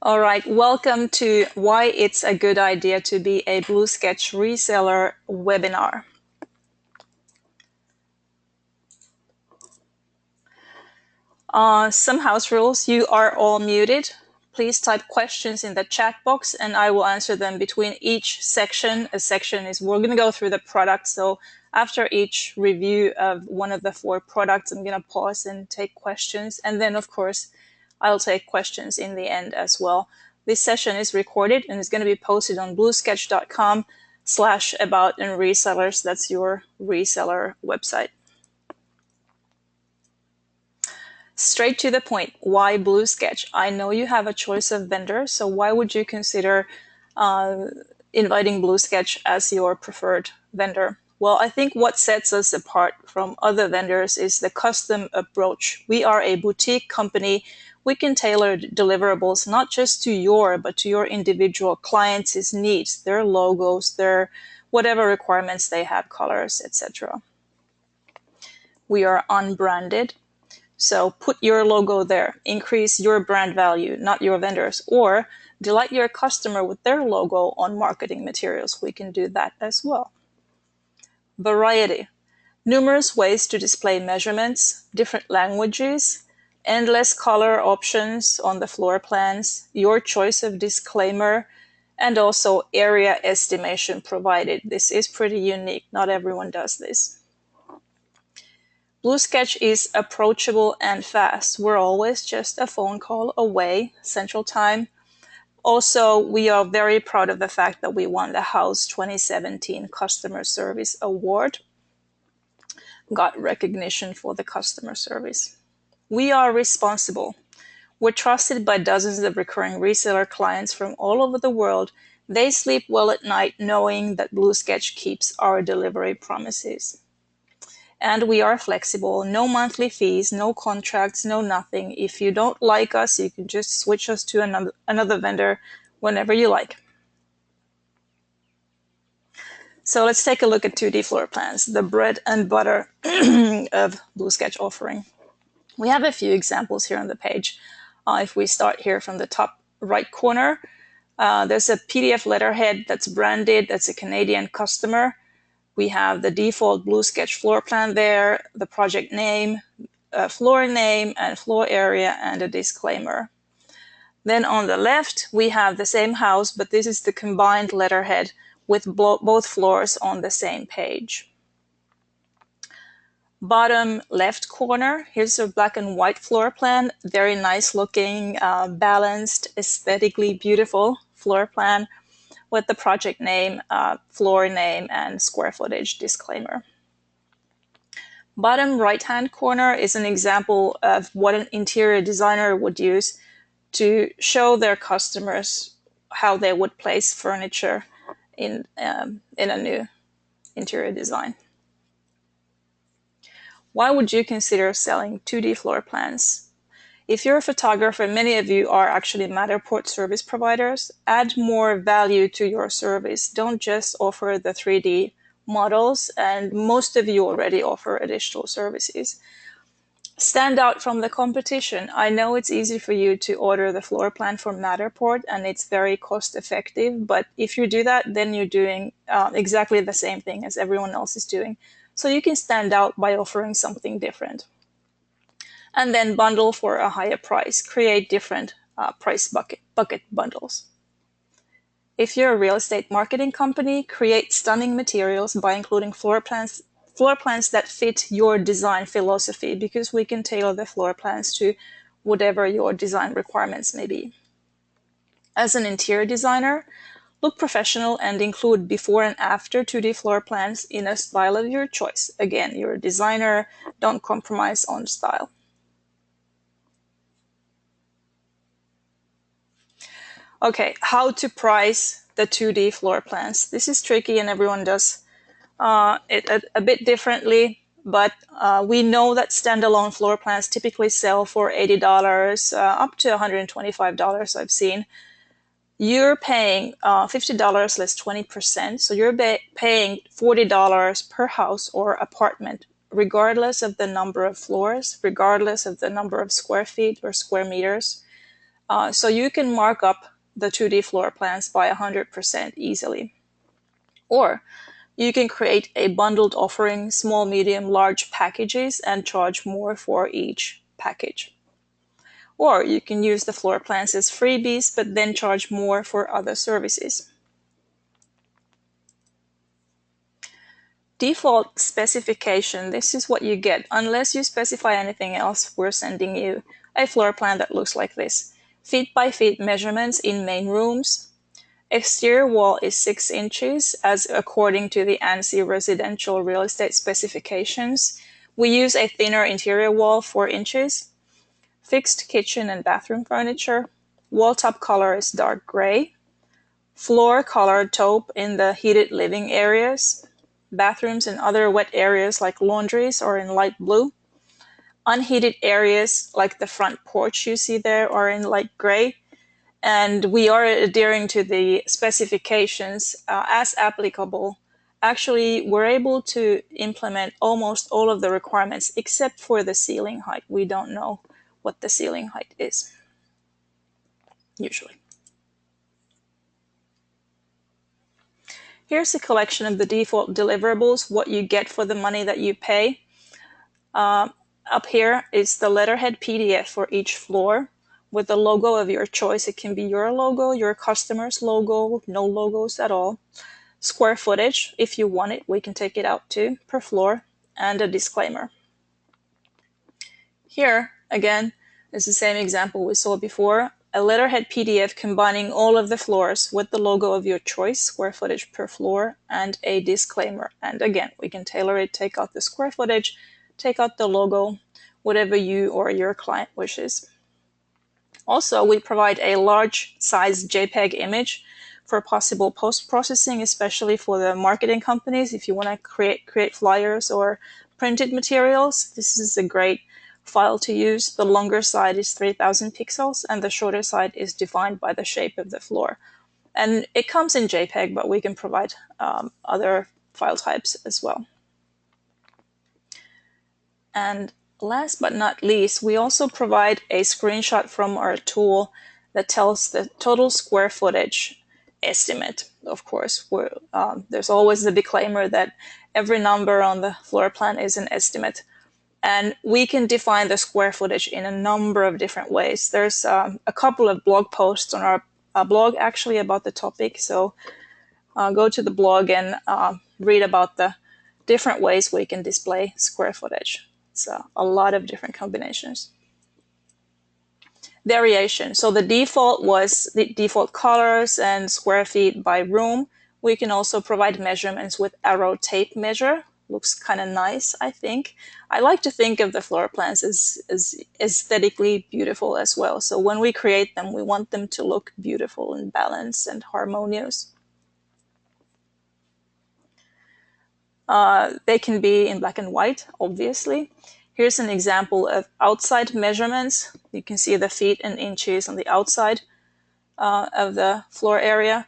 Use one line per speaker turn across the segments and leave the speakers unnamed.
All right, welcome to Why It's a Good Idea to Be a Blue-Sketch Reseller webinar. Some house rules. You are all muted. Please type questions in the chat box and I will answer them between each section. A section is, we're going to go through the product. So after each review of one of the 4 products, I'm going to pause and take questions. And then, of course, I'll take questions in the end as well. This session is recorded and is going to be posted on bluesketch.com/about and resellers. That's your reseller website. Straight to the point. Why Blue-Sketch? I know you have a choice of vendors, so why would you consider inviting Blue-Sketch as your preferred vendor? Well, I think what sets us apart from other vendors is the custom approach. We are a boutique company. We can tailor deliverables not just to but to your individual clients' needs, their logos, their whatever requirements they have, colors, etc. We are unbranded. So put your logo there, increase your brand value, not your vendors, or delight your customer with their logo on marketing materials. We can do that as well. Variety. Numerous ways to display measurements, different languages, endless color options on the floor plans, your choice of disclaimer, and also area estimation provided. This is pretty unique. Not everyone does this. Blue-Sketch is approachable and fast. We're always just a phone call away, Central Time. Also, we are very proud of the fact that we won the House 2017 Customer Service Award. Got recognition for the customer service. We are responsible. We're trusted by dozens of recurring reseller clients from all over the world. They sleep well at night knowing that Blue-Sketch keeps our delivery promises. And we are flexible, no monthly fees, no contracts, no nothing. If you don't like us, you can just switch us to another vendor whenever you like. So let's take a look at 2D floor plans, the bread and butter of Blue-Sketch offering. We have a few examples here on the page. If we start here from the top right corner, there's a PDF letterhead that's branded, that's a Canadian customer. We have the default Blue-Sketch floor plan there, the project name, floor name, and floor area, and a disclaimer. Then on the left, we have the same house, but this is the combined letterhead with both floors on the same page. Bottom left corner, here's a black and white floor plan, very nice looking, balanced, aesthetically beautiful floor plan with the project name, floor name, and square footage disclaimer. Bottom right-hand corner is an example of what an interior designer would use to show their customers how they would place furniture in a new interior design. Why would you consider selling 2D floor plans? If you're a photographer, many of you are actually Matterport service providers. Add more value to your service. Don't just offer the 3D models, and most of you already offer additional services. Stand out from the competition. I know it's easy for you to order the floor plan from Matterport and it's very cost effective, but if you do that, then you're doing exactly the same thing as everyone else is doing. So you can stand out by offering something different. And then bundle for a higher price. Create different price bucket bundles. If you're a real estate marketing company, create stunning materials by including floor plans that fit your design philosophy, because we can tailor the floor plans to whatever your design requirements may be. As an interior designer, look professional and include before and after 2D floor plans in a style of your choice. Again, you're a designer, don't compromise on style. Okay, how to price the 2D floor plans. This is tricky and everyone does it a bit differently, but we know that standalone floor plans typically sell for $80, up to $125 I've seen. You're paying $50 less 20%, so you're paying $40 per house or apartment, regardless of the number of floors, regardless of the number of square feet or square meters. So you can mark up the 2D floor plans by 100% easily. Or you can create a bundled offering, small, medium, large packages, and charge more for each package. Or you can use the floor plans as freebies, but then charge more for other services. Default specification, this is what you get. Unless you specify anything else, we're sending you a floor plan that looks like this. Feet by feet measurements in main rooms. Exterior wall is 6 inches, as according to the ANSI residential real estate specifications. We use a thinner interior wall, 4 inches. Fixed kitchen and bathroom furniture. Wall top color is dark gray. Floor color taupe in the heated living areas. Bathrooms and other wet areas like laundries are in light blue. Unheated areas like the front porch you see there are in light gray. And we are adhering to the specifications as applicable. Actually, we're able to implement almost all of the requirements except for the ceiling height. We don't know what the ceiling height is, usually. Here's a collection of the default deliverables, what you get for the money that you pay. Up here is the letterhead PDF for each floor with the logo of your choice. It can be your logo, your customer's logo, no logos at all. Square footage, if you want it, we can take it out too, per floor, and a disclaimer. Here, again, is the same example we saw before. A letterhead PDF combining all of the floors with the logo of your choice, square footage per floor, and a disclaimer. And again, we can tailor it, take out the square footage, take out the logo, whatever you or your client wishes. Also, we provide a large size JPEG image for possible post-processing, especially for the marketing companies. If you want to create flyers or printed materials, this is a great file to use. The longer side is 3000 pixels and the shorter side is defined by the shape of the floor. And it comes in JPEG, but we can provide other file types as well. And last but not least, we also provide a screenshot from our tool that tells the total square footage estimate. Of course, there's always the disclaimer that every number on the floor plan is an estimate. And we can define the square footage in a number of different ways. There's a couple of blog posts on our blog actually about the topic. So go to the blog and read about the different ways we can display square footage. It's a lot of different combinations. Variation. So the default was the default colors and square feet by room. We can also provide measurements with arrow tape measure. Looks kind of nice, I think. I like to think of the floor plans as aesthetically beautiful as well. So when we create them, we want them to look beautiful and balanced and harmonious. They can be in black and white, obviously. Here's an example of outside measurements. You can see the feet and inches on the outside of the floor area.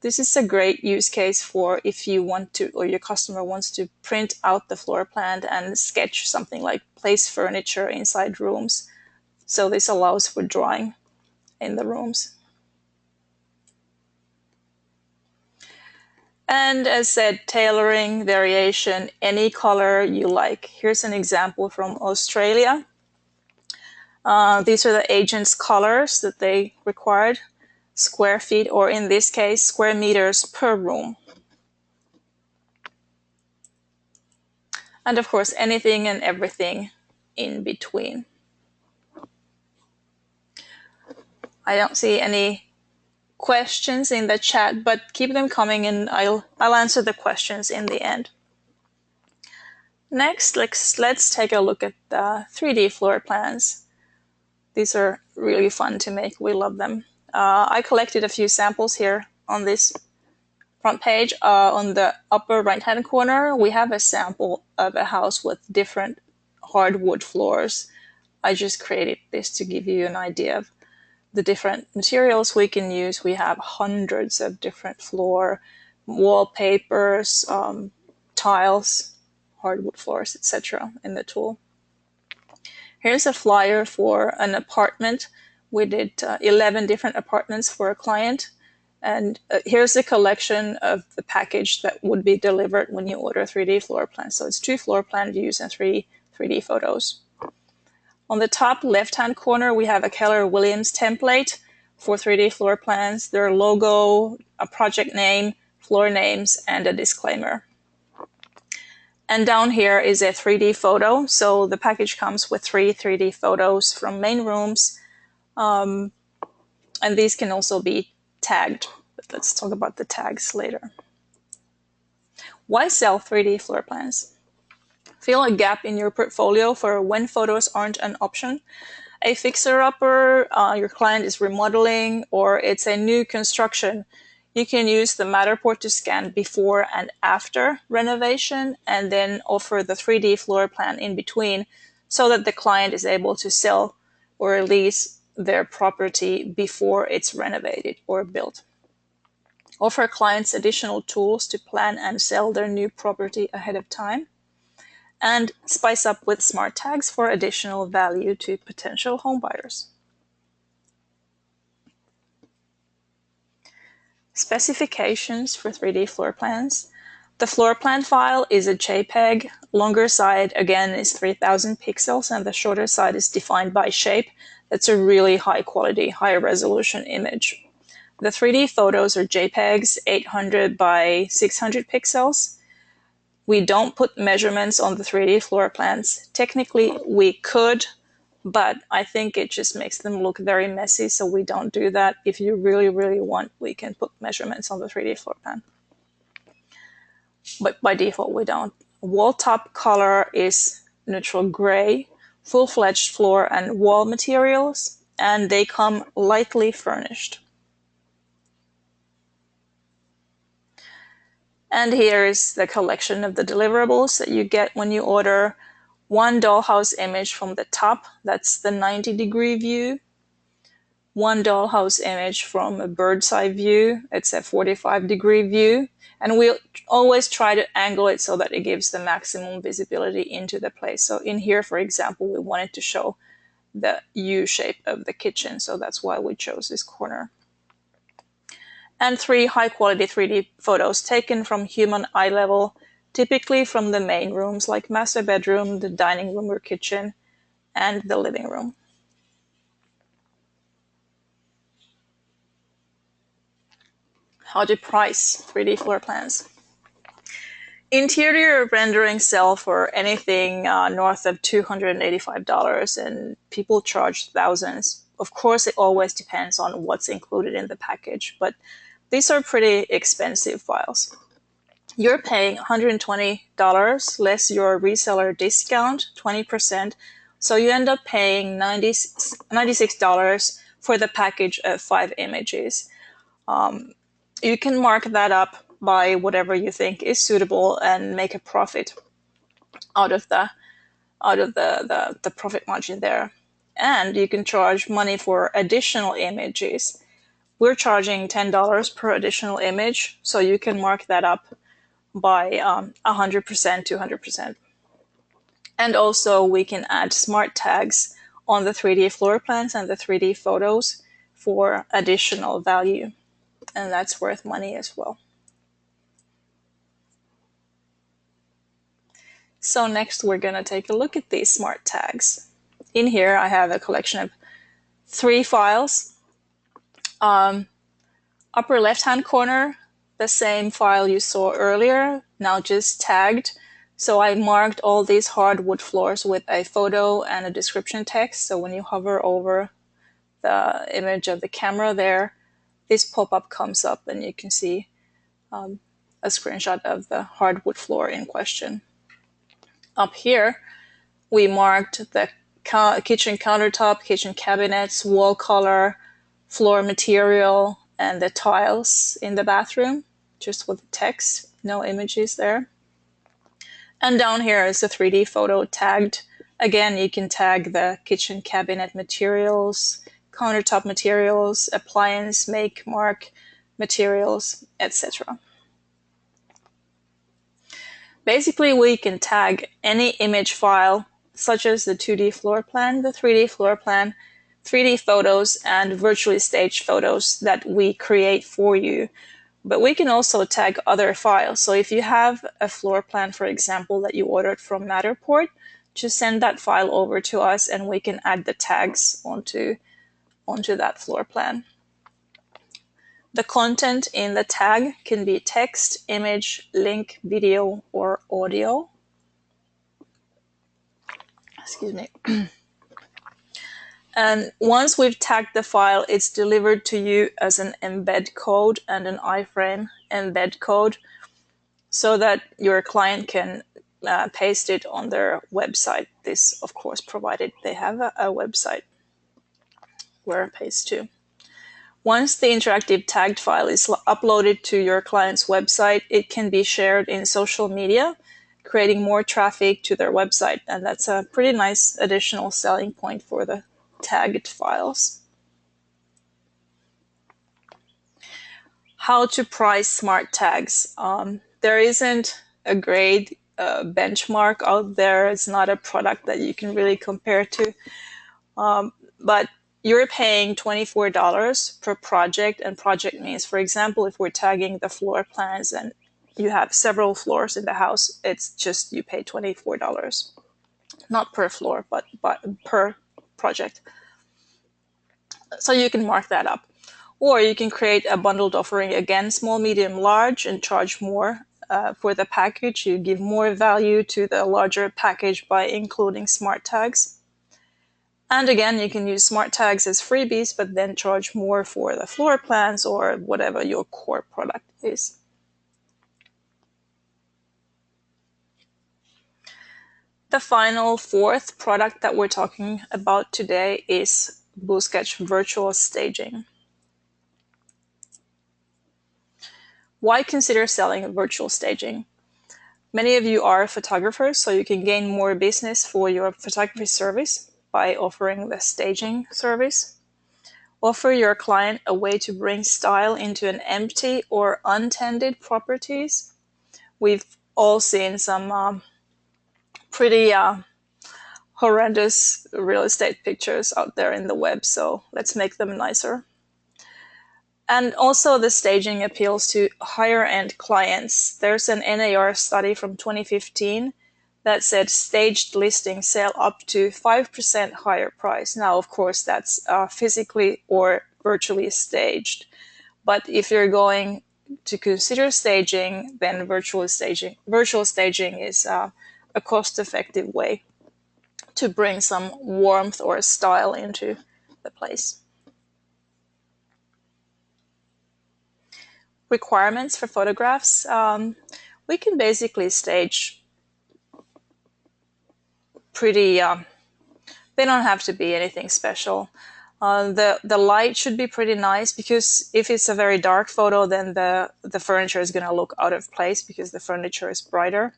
This is a great use case for if you want to, or your customer wants to print out the floor plan and sketch something like place furniture inside rooms. So this allows for drawing in the rooms. And as said, tailoring, variation, any color you like. Here's an example from Australia. These are the agent's colors that they required. Square feet, or in this case, square meters per room. And of course, anything and everything in between. I don't see any questions in the chat, but keep them coming and I'll answer the questions in the end. Next, let's take a look at the 3D floor plans. These are really fun to make. We love them. I collected a few samples here on this front page. On the upper right-hand corner, we have a sample of a house with different hardwood floors. I just created this to give you an idea of the different materials we can use. We have hundreds of different floor wallpapers, tiles, hardwood floors, etc. in the tool. Here's a flyer for an apartment We did 11 different apartments for a client. And here's the collection of the package that would be delivered when you order 3D floor plans. So it's 2 floor plan views and 3D photos. On the top left-hand corner, we have a Keller Williams template for 3D floor plans, their logo, a project name, floor names, and a disclaimer. And down here is a 3D photo. So the package comes with 3 3D photos from main rooms. And these can also be tagged. But let's talk about the tags later. Why sell 3D floor plans? Fill a gap in your portfolio for when photos aren't an option. A fixer-upper, your client is remodeling, or it's a new construction. You can use the Matterport to scan before and after renovation, and then offer the 3D floor plan in between so that the client is able to sell or lease their property before it's renovated or built. Offer clients additional tools to plan and sell their new property ahead of time. And spice up with smart tags for additional value to potential homebuyers. Specifications for 3D floor plans. The floor plan file is a JPEG. Longer side, again, is 3000 pixels, and the shorter side is defined by shape. That's a really high quality, high resolution image. The 3D photos are JPEGs, 800 by 600 pixels. We don't put measurements on the 3D floor plans. Technically, we could, but I think it just makes them look very messy, so we don't do that. If you really, really want, we can put measurements on the 3D floor plan. But by default, we don't. Wall top color is neutral gray, full-fledged floor and wall materials, and they come lightly furnished. And here is the collection of the deliverables that you get when you order. 1 dollhouse image from the top, that's the 90-degree view. 1 dollhouse image from a bird's eye view, it's a 45-degree view. And we'll always try to angle it so that it gives the maximum visibility into the place. So in here, for example, we wanted to show the U shape of the kitchen, so that's why we chose this corner. And 3 high-quality 3D photos taken from human eye level, typically from the main rooms like master bedroom, the dining room or kitchen, and the living room. How to price 3D floor plans. Interior rendering sell for anything north of $285, and people charge thousands. Of course, it always depends on what's included in the package, but these are pretty expensive files. You're paying $120 less your reseller discount, 20%, so you end up paying $96 for the package of 5 images. You can mark that up by whatever you think is suitable and make a profit out of the profit margin there. And you can charge money for additional images. We're charging $10 per additional image, so you can mark that up by 100%, 200%. And also we can add smart tags on the 3D floor plans and the 3D photos for additional value. And that's worth money as well. So next we're going to take a look at these smart tags. In here I have a collection of 3 files. Upper left-hand corner, the same file you saw earlier, now just tagged. So I marked all these hardwood floors with a photo and a description text. So when you hover over the image of the camera there, this pop-up comes up and you can see a screenshot of the hardwood floor in question. Up here, we marked the kitchen countertop, kitchen cabinets, wall color, floor material, and the tiles in the bathroom, just with the text, no images there. And down here is the 3D photo tagged. Again, you can tag the kitchen cabinet materials, countertop materials, appliance, make, mark, materials, etc. Basically, we can tag any image file, such as the 2D floor plan, the 3D floor plan, 3D photos and virtually staged photos that we create for you. But we can also tag other files. So if you have a floor plan, for example, that you ordered from Matterport, just send that file over to us and we can add the tags onto that floor plan. The content in the tag can be text, image, link, video, or audio. Excuse me. And once we've tagged the file, it's delivered to you as an embed code and an iframe embed code so that your client can paste it on their website. This, of course, provided they have a website where it pastes to. Once the interactive tagged file is uploaded to your client's website, it can be shared in social media, creating more traffic to their website. And that's a pretty nice additional selling point for the tagged files. How to price smart tags. There isn't a great benchmark out there. It's not a product that you can really compare to. But you're paying $24 per project, and project means, for example, if we're tagging the floor plans and you have several floors in the house, it's just you pay $24. Not per floor, but per project. So you can mark that up. Or you can create a bundled offering, again, small, medium, large, and charge more for the package. You give more value to the larger package by including smart tags. And again, you can use smart tags as freebies, but then charge more for the floor plans or whatever your core product is. The final fourth product that we're talking about today is Blue-Sketch Virtual Staging. Why consider selling virtual staging? Many of you are photographers, so you can gain more business for your photography service by offering the staging service. Offer your client a way to bring style into an empty or untended properties. We've all seen some pretty horrendous real estate pictures out there in the web, so let's make them nicer. And also the staging appeals to higher end clients. There's an NAR study from 2015 that said staged listings sell up to 5% higher price. Now, of course, that's physically or virtually staged. But if you're going to consider staging, then virtual staging is a cost-effective way to bring some warmth or style into the place. Requirements for photographs. We can basically stage pretty, they don't have to be anything special. The light should be pretty nice, because if it's a very dark photo, then the furniture is going to look out of place because the furniture is brighter.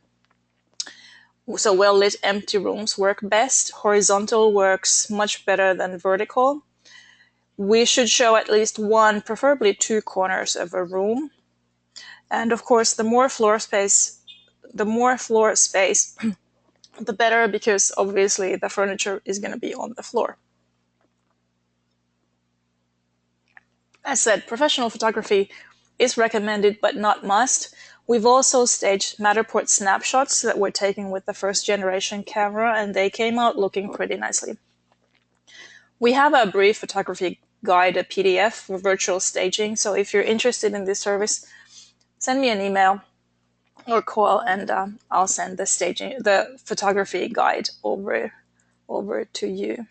So well-lit empty rooms work best. Horizontal works much better than vertical. We should show at least one, preferably two corners of a room. And of course, the more floor space, the better, because obviously the furniture is going to be on the floor. As said, professional photography is recommended but not must. We've also staged Matterport snapshots that were taken with the first generation camera, and they came out looking pretty nicely. We have a brief photography guide, a PDF for virtual staging, so if you're interested in this service, send me an email or call, and I'll send the photography guide over to you.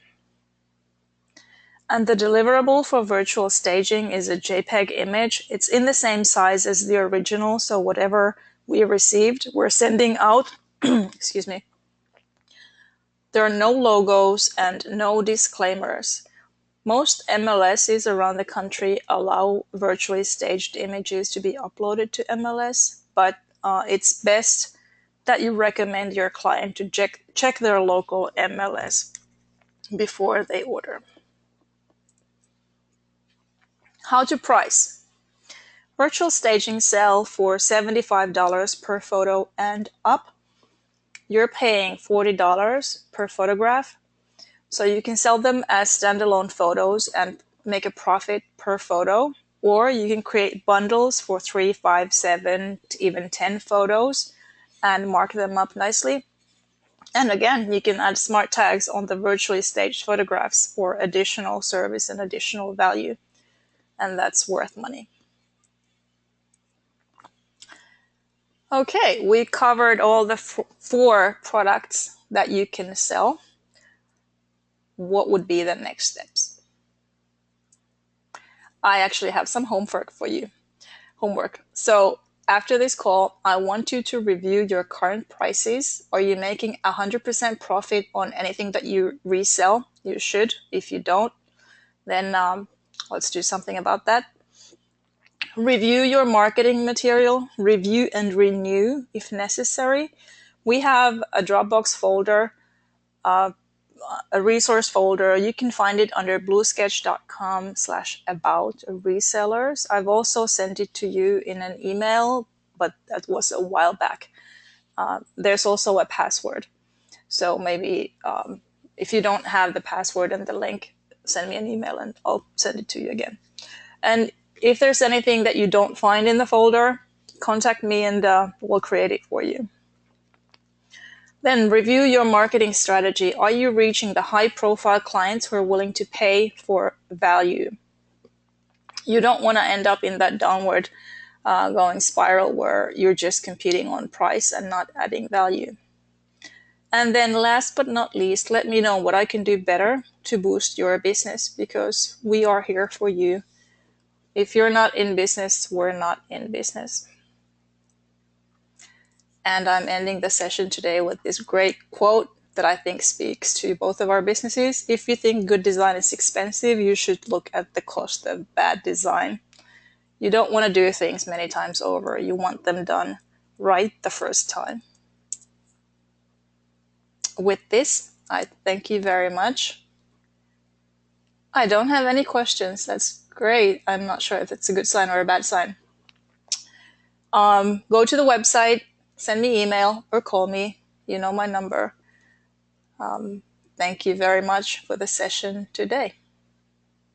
And the deliverable for virtual staging is a JPEG image. It's in the same size as the original, so whatever we received, we're sending out. Excuse me. There are no logos and no disclaimers. Most MLSs around the country allow virtually staged images to be uploaded to MLS, but it's best that you recommend your client to check their local MLS before they order. How to price. Virtual staging sell for $75 per photo and up. You're paying $40 per photograph. So you can sell them as standalone photos and make a profit per photo, or you can create bundles for 3, 5, 7, even 10 photos and mark them up nicely. And again, you can add smart tags on the virtually staged photographs for additional service and additional value. And that's worth money. Okay, we covered all the 4 products that you can sell. What would be the next steps? I actually have some homework for you. So after this call, I want you to review your current prices. Are you making 100% profit on anything that you resell? You should. If you don't, then let's do something about that. Review your marketing material, review and renew if necessary. We have a Dropbox folder, a resource folder. You can find it under bluesketch.com/about resellers. I've also sent it to you in an email, but that was a while back. There's also a password. So maybe if you don't have the password and the link, send me an email and I'll send it to you again. And if there's anything that you don't find in the folder, contact me and we'll create it for you. Then review your marketing strategy. Are you reaching the high-profile clients who are willing to pay for value? You don't want to end up in that downward going spiral where you're just competing on price and not adding value. And then last but not least, let me know what I can do better to boost your business, because we are here for you. If you're not in business, we're not in business. And I'm ending the session today with this great quote that I think speaks to both of our businesses. If you think good design is expensive, you should look at the cost of bad design. You don't want to do things many times over. You want them done right the first time. With this, I thank you very much. I don't have any questions. That's great. I'm not sure if it's a good sign or a bad sign. Go to the website, send me email or call me. You know my number. Thank you very much for the session today.